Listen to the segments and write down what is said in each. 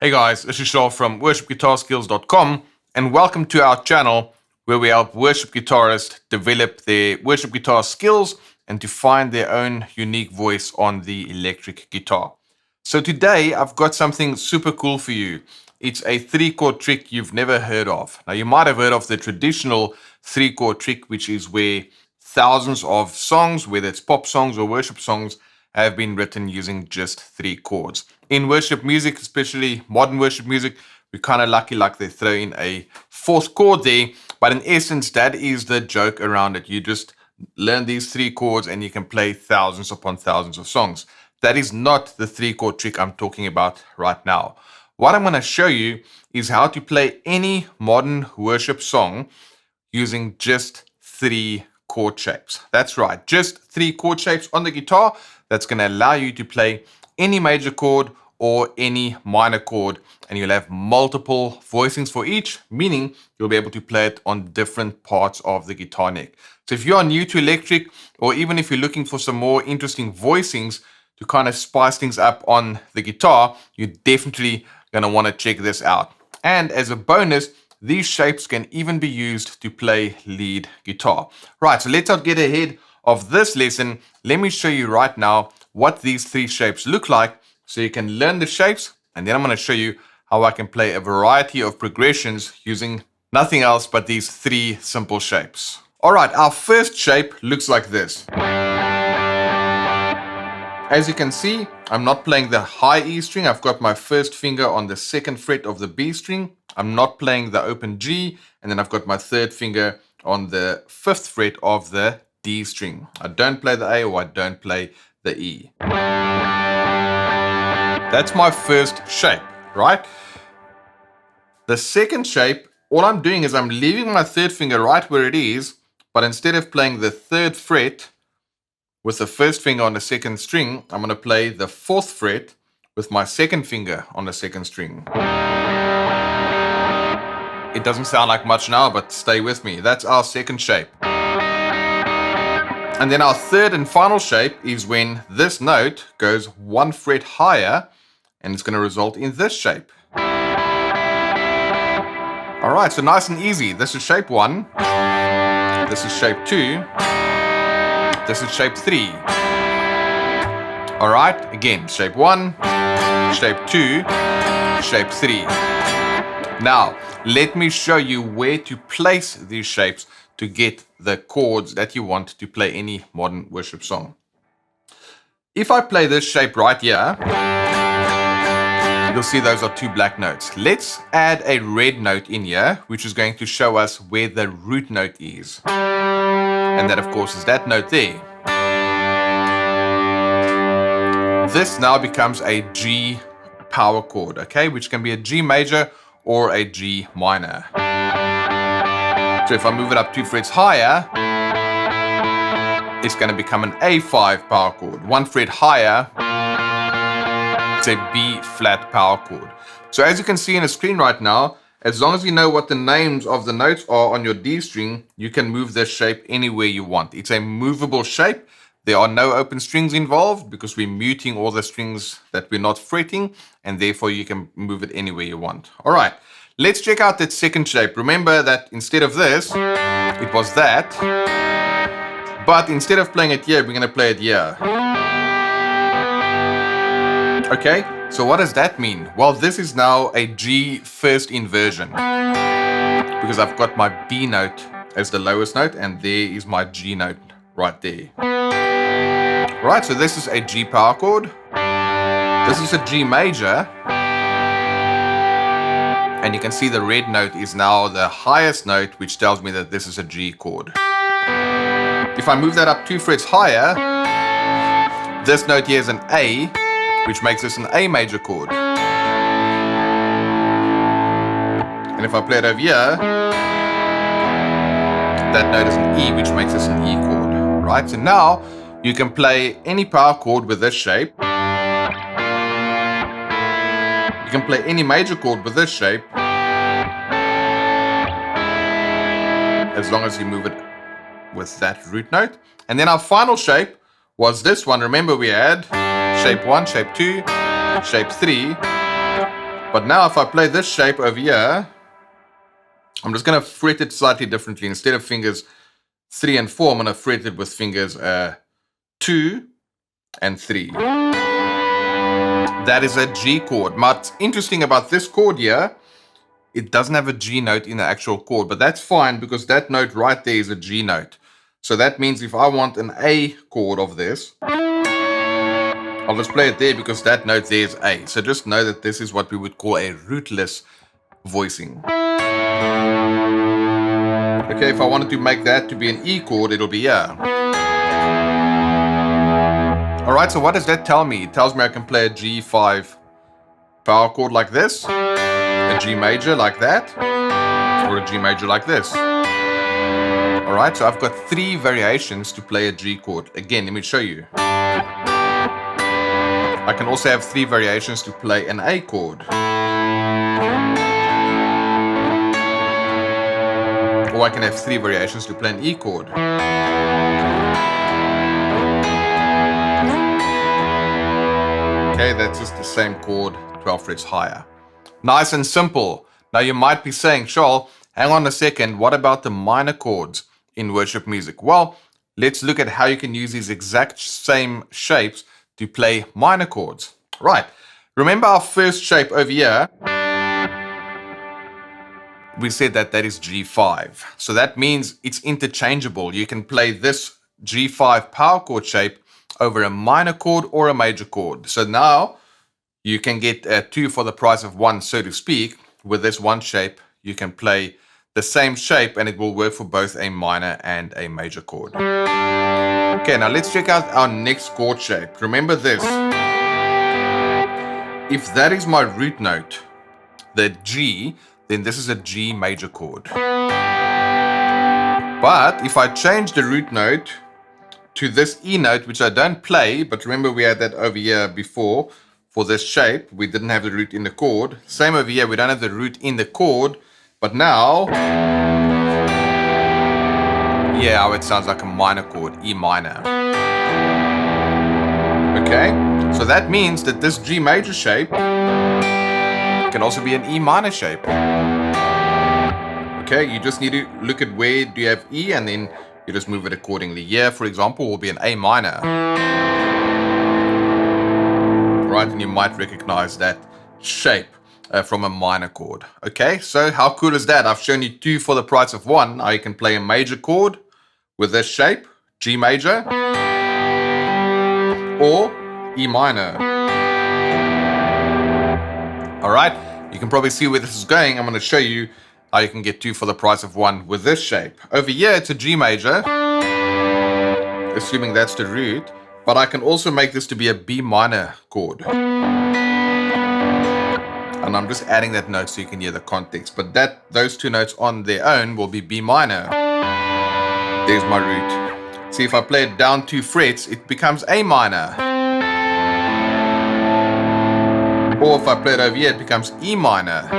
Hey guys, this is Shaw from worshipguitarskills.com and welcome to our channel where we help worship guitarists develop their worship guitar skills and to find their own unique voice on the electric guitar. So today I've got something super cool for you. It's a 3-chord trick you've never heard of. Now you might have heard of the traditional 3-chord trick, which is where thousands of songs, whether it's pop songs or worship songs, have been written using just 3 chords. In worship music, especially modern worship music, we're kind of lucky like they throw in a 4th chord there, but in essence, that is the joke around it. You just learn these 3 chords and you can play thousands upon thousands of songs. That is not the 3-chord trick I'm talking about right now. What I'm going to show you is how to play any modern worship song using just 3 chord shapes. That's right, just 3 chord shapes on the guitar. That's going to allow you to play any major chord or any minor chord, and you'll have multiple voicings for each, meaning you'll be able to play it on different parts of the guitar neck. So if you are new to electric, or even if you're looking for some more interesting voicings to kind of spice things up on the guitar, you're definitely going to want to check this out. And as a bonus, these shapes can even be used to play lead guitar. Right, so let's not get ahead of this lesson. Let me show you right now what these 3 shapes look like so you can learn the shapes, and then I'm going to show you how I can play a variety of progressions using nothing else but these 3 simple shapes. Alright, our first shape looks like this. As you can see, I'm not playing the high E string. I've got my first finger on the 2nd fret of the B string. I'm not playing the open G, and then I've got my 3rd finger on the 5th fret of the D string. I don't play the A or I don't play the E. That's my first shape, right? The second shape, all I'm doing is I'm leaving my 3rd finger right where it is, but instead of playing the 3rd fret with the 1st finger on the 2nd string, I'm going to play the 4th fret with my 2nd finger on the 2nd string. It doesn't sound like much now, but stay with me. That's our second shape. And then our third and final shape is when this note goes 1 fret higher, and it's going to result in this shape. Alright, so nice and easy. This is shape 1. This is shape 2. This is shape 3. Alright, again, shape 1, shape 2, shape 3. Now, let me show you where to place these shapes to get the chords that you want to play any modern worship song. If I play this shape right here, you'll see those are 2 black notes. Let's add a red note in here, which is going to show us where the root note is. And that, of course, is that note there. This now becomes a G power chord, okay, which can be a G major or a G minor. So if I move it up 2 frets higher, it's going to become an A5 power chord. 1 fret higher, it's a B flat power chord. So as you can see in the screen right now, as long as you know what the names of the notes are on your D string, you can move this shape anywhere you want. It's a movable shape. There are no open strings involved because we're muting all the strings that we're not fretting, and therefore you can move it anywhere you want. All right, let's check out that second shape. Remember that instead of this, it was that, but instead of playing it here, we're going to play it here. Okay, so what does that mean? Well, this is now a G first inversion because I've got my B note as the lowest note, and there is my G note right there. Right, so this is a G power chord. This is a G major. And you can see the red note is now the highest note, which tells me that this is a G chord. If I move that up 2 frets higher, this note here is an A, which makes this an A major chord. And if I play it over here, that note is an E, which makes this an E chord. Right, so now you can play any power chord with this shape. You can play any major chord with this shape, as long as you move it with that root note. And then our final shape was this one. Remember, we had shape 1, shape 2, shape 3. But now if I play this shape over here, I'm just going to fret it slightly differently. Instead of fingers 3 and 4, I'm going to fret it with fingers 2 and 3. That is a G chord. What's interesting about this chord here, it doesn't have a G note in the actual chord, but that's fine because that note right there is a G note. So that means if I want an A chord of this, I'll just play it there because that note there is A. So just know that this is what we would call a rootless voicing. Okay, if I wanted to make that to be an E chord, it'll be here. Alright, so what does that tell me? It tells me I can play a G5 power chord like this, a G major like that, or a G major like this. Alright, so I've got 3 variations to play a G chord. Again, let me show you. I can also have 3 variations to play an A chord. Or I can have 3 variations to play an E chord. Okay, that's just the same chord, 12 frets higher. Nice and simple. Now you might be saying, Charles, hang on a second, what about the minor chords in worship music? Well, let's look at how you can use these exact same shapes to play minor chords. Right, remember our first shape over here? We said that that is G5. So that means it's interchangeable. You can play this G5 power chord shape over a minor chord or a major chord. So now you can get 2 for the price of 1, so to speak. With this one shape, you can play the same shape and it will work for both a minor and a major chord. Okay, now let's check out our next chord shape. Remember this. If that is my root note, the G, then this is a G major chord. But if I change the root note to this E note, which I don't play, but remember we had that over here before for this shape, we didn't have the root in the chord. Same over here, we don't have the root in the chord, but now, yeah, how it sounds like a minor chord, E minor. Okay, so that means that this G major shape can also be an E minor shape. Okay, you just need to look at where do you have E and then you just move it accordingly. Here, for example, will be an A minor. Right, and you might recognize that shape from a minor chord. Okay, so how cool is that? I've shown you 2 for the price of 1. Now you can play a major chord with this shape, G major, or E minor. All right, you can probably see where this is going. I'm going to show you how you can get 2 for the price of 1 with this shape. Over here, it's a G major, assuming that's the root, but I can also make this to be a B minor chord. And I'm just adding that note so you can hear the context, but those 2 notes on their own will be B minor. There's my root. See, if I play it down 2 frets, it becomes A minor. Or if I play it over here, it becomes E minor.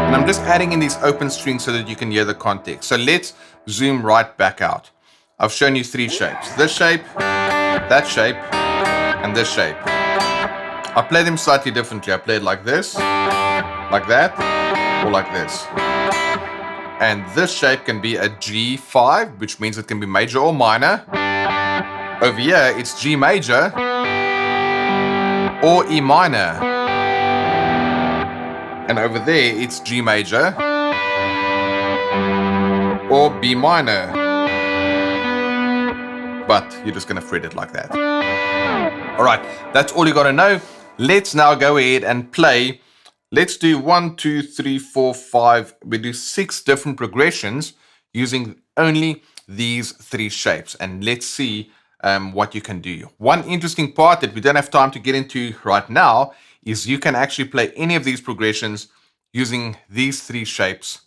And I'm just adding in these open strings so that you can hear the context. So let's zoom right back out. I've shown you 3 shapes. This shape, that shape, and this shape. I play them slightly differently. I play it like this, like that, or like this. And this shape can be a G5, which means it can be major or minor. Over here, it's G major or E minor. And over there, it's G major or B minor. But you're just going to fret it like that. All right, that's all you got to know. Let's now go ahead and play. Let's do 1, 2, 3, 4, 5. We do 6 different progressions using only these 3 shapes. And let's see what you can do. One interesting part that we don't have time to get into right now is you can actually play any of these progressions using these 3 shapes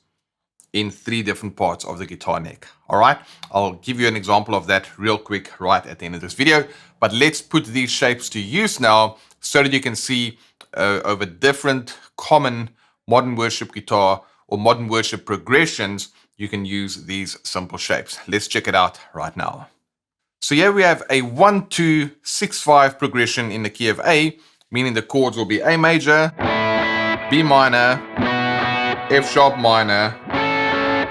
in 3 different parts of the guitar neck. All right, I'll give you an example of that real quick right at the end of this video. But let's put these shapes to use now so that you can see over different common modern worship guitar or modern worship progressions, you can use these simple shapes. Let's check it out right now. So here we have a 1, 2, 6, 5 progression in the key of A, meaning the chords will be A major, B minor, F sharp minor,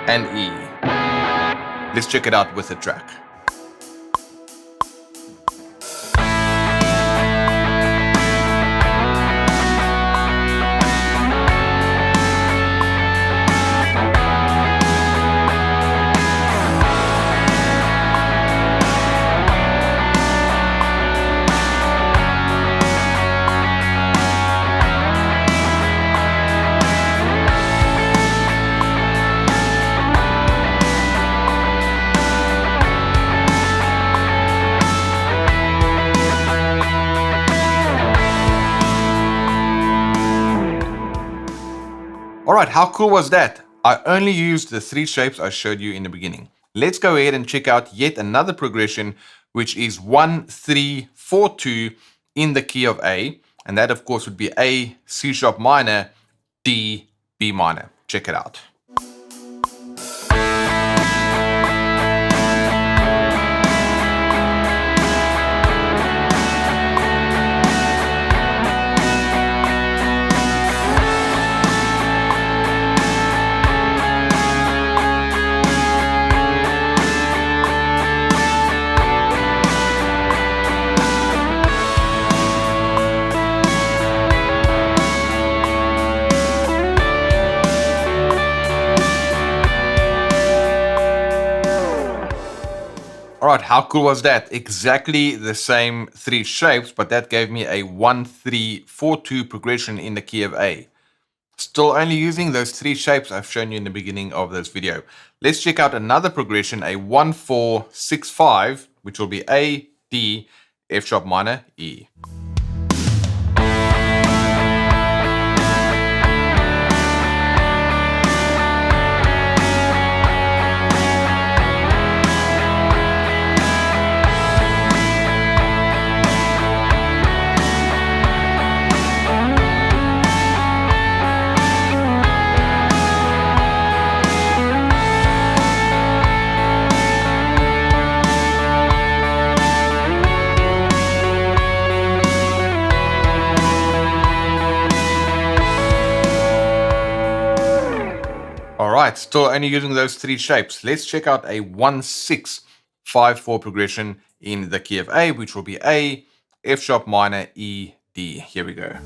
and E. Let's check it out with the track. Alright, how cool was that? I only used the 3 shapes I showed you in the beginning. Let's go ahead and check out yet another progression, which is 1, 3, 4, 2 in the key of A. And that of course would be A, C sharp minor, D, B minor. Check it out. Alright, how cool was that? Exactly the same 3 shapes, but that gave me a 1, 3, 4, 2 progression in the key of A. Still only using those 3 shapes I've shown you in the beginning of this video. Let's check out another progression, a 1, 4, 6, 5, which will be A, D, F sharp minor, E. Alright, still only using those 3 shapes. Let's check out a 1, 6, 5, 4 progression in the key of A, which will be A, F sharp minor, E, D. Here we go.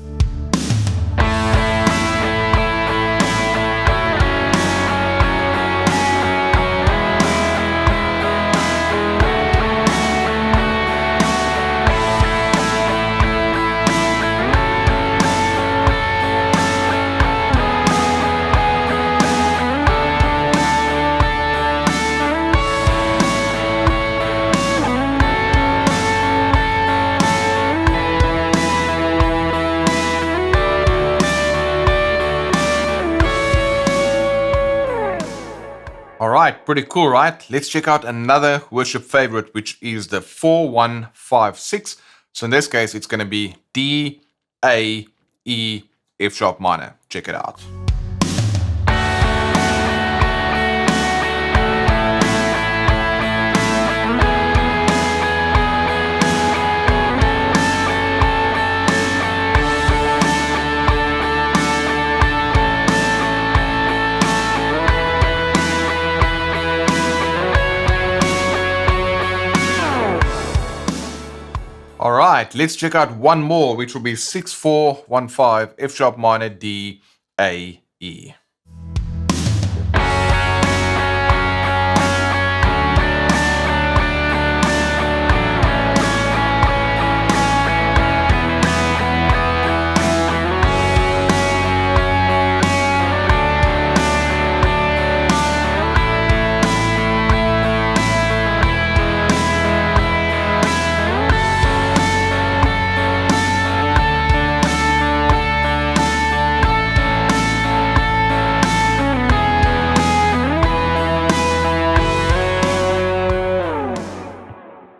Alright, pretty cool, right? Let's check out another worship favorite, which is the 4, 1, 5, 6. So in this case, it's going to be D, A, E, F sharp minor. Check it out. Alright, let's check out one more, which will be 6, 4, 1, 5, F sharp minor, D, A, E.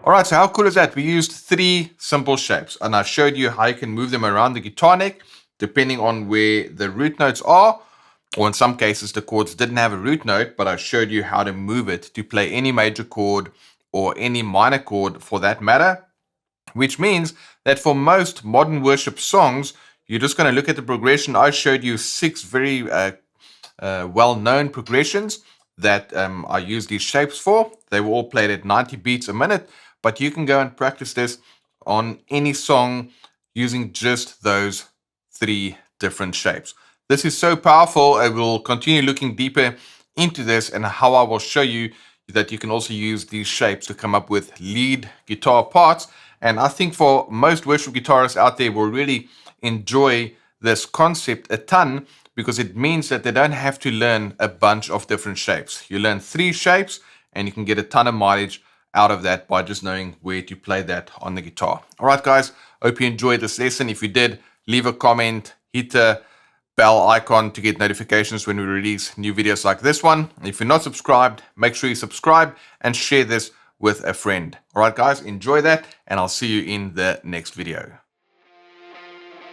Alright, so how cool is that? We used 3 simple shapes, and I showed you how you can move them around the guitar neck depending on where the root notes are, or in some cases the chords didn't have a root note, but I showed you how to move it to play any major chord or any minor chord for that matter. which means that for most modern worship songs, you're just going to look at the progression. I showed you 6 very well-known progressions that I use these shapes for. They were all played at 90 beats a minute, but you can go and practice this on any song using just those 3 different shapes. This is so powerful. I will continue looking deeper into this and how I will show you that you can also use these shapes to come up with lead guitar parts. And I think for most worship guitarists out there will really enjoy this concept a ton, because it means that they don't have to learn a bunch of different shapes. You learn 3 shapes and you can get a ton of mileage out of that by just knowing where to play that on the guitar. All right, guys, hope you enjoyed this lesson. If you did, leave a comment, hit the bell icon to get notifications when we release new videos like this one. If you're not subscribed, make sure you subscribe and share this with a friend. All right, guys, enjoy that, and I'll see you in the next video.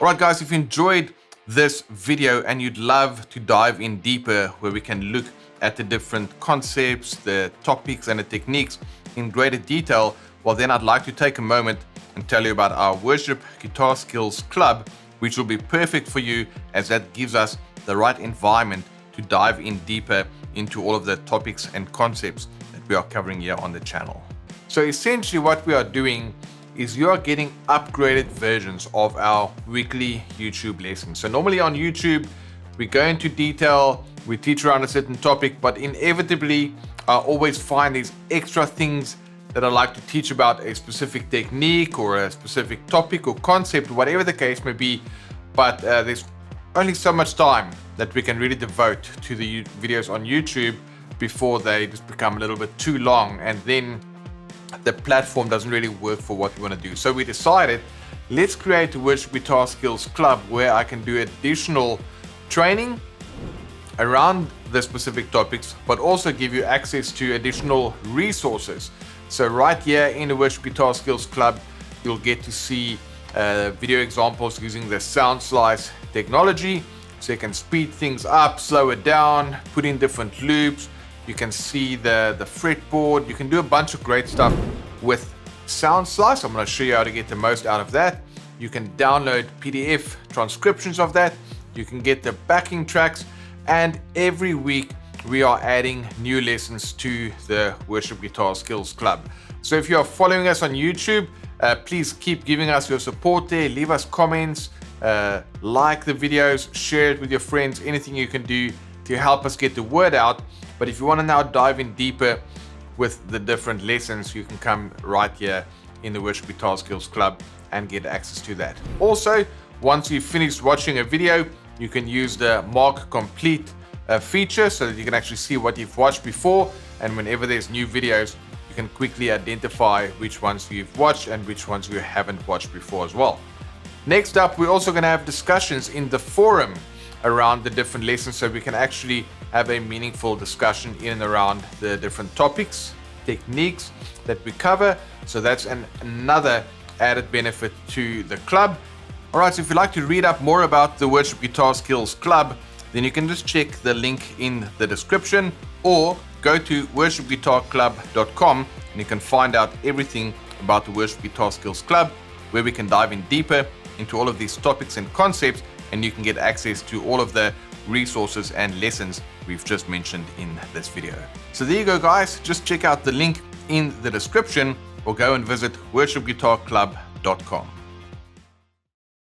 All right, guys, if you enjoyed this video and you'd love to dive in deeper, where we can look at the different concepts, the topics, and the techniques in greater detail, well, then I'd like to take a moment and tell you about our Worship Guitar Skills Club, which will be perfect for you, as that gives us the right environment to dive in deeper into all of the topics and concepts that we are covering here on the channel. So essentially what we are doing is you are getting upgraded versions of our weekly YouTube lessons. So normally on YouTube, we go into detail, we teach around a certain topic, but inevitably I always find these extra things that I like to teach about a specific technique or a specific topic or concept, whatever the case may be. But there's only so much time that we can really devote to the videos on YouTube before they just become a little bit too long, and then the platform doesn't really work for what we want to do. So we decided, let's create a Worship Guitar Skills Club where I can do additional training around the specific topics, but also give you access to additional resources. So right here in the Worship Guitar Skills Club, you'll get to see video examples using the sound slice technology. So you can speed things up, slow it down, put in different loops. You can see the fretboard. You can do a bunch of great stuff with sound slice. I'm going to show you how to get the most out of that. You can download PDF transcriptions of that. You can get the backing tracks, and every week we are adding new lessons to the Worship Guitar Skills Club. So if you are following us on YouTube, please keep giving us your support there. Leave us comments, like the videos, share it with your friends, anything you can do to help us get the word out. But if you want to now dive in deeper with the different lessons, you can come right here in the Worship Guitar Skills Club and get access to that. Also, once you've finished watching a video, you can use the Mark Complete feature so that you can actually see what you've watched before, and whenever there's new videos, you can quickly identify which ones you've watched and which ones you haven't watched before as well. Next up, we're also going to have discussions in the forum around the different lessons, so we can actually have a meaningful discussion in and around the different topics, techniques that we cover. So that's another added benefit to the club. All right, so if you'd like to read up more about the Worship Guitar Skills Club, then you can just check the link in the description, or go to worshipguitarclub.com and you can find out everything about the Worship Guitar Skills Club, where we can dive in deeper into all of these topics and concepts, and you can get access to all of the resources and lessons we've just mentioned in this video. So there you go, guys. Just check out the link in the description or go and visit worshipguitarclub.com.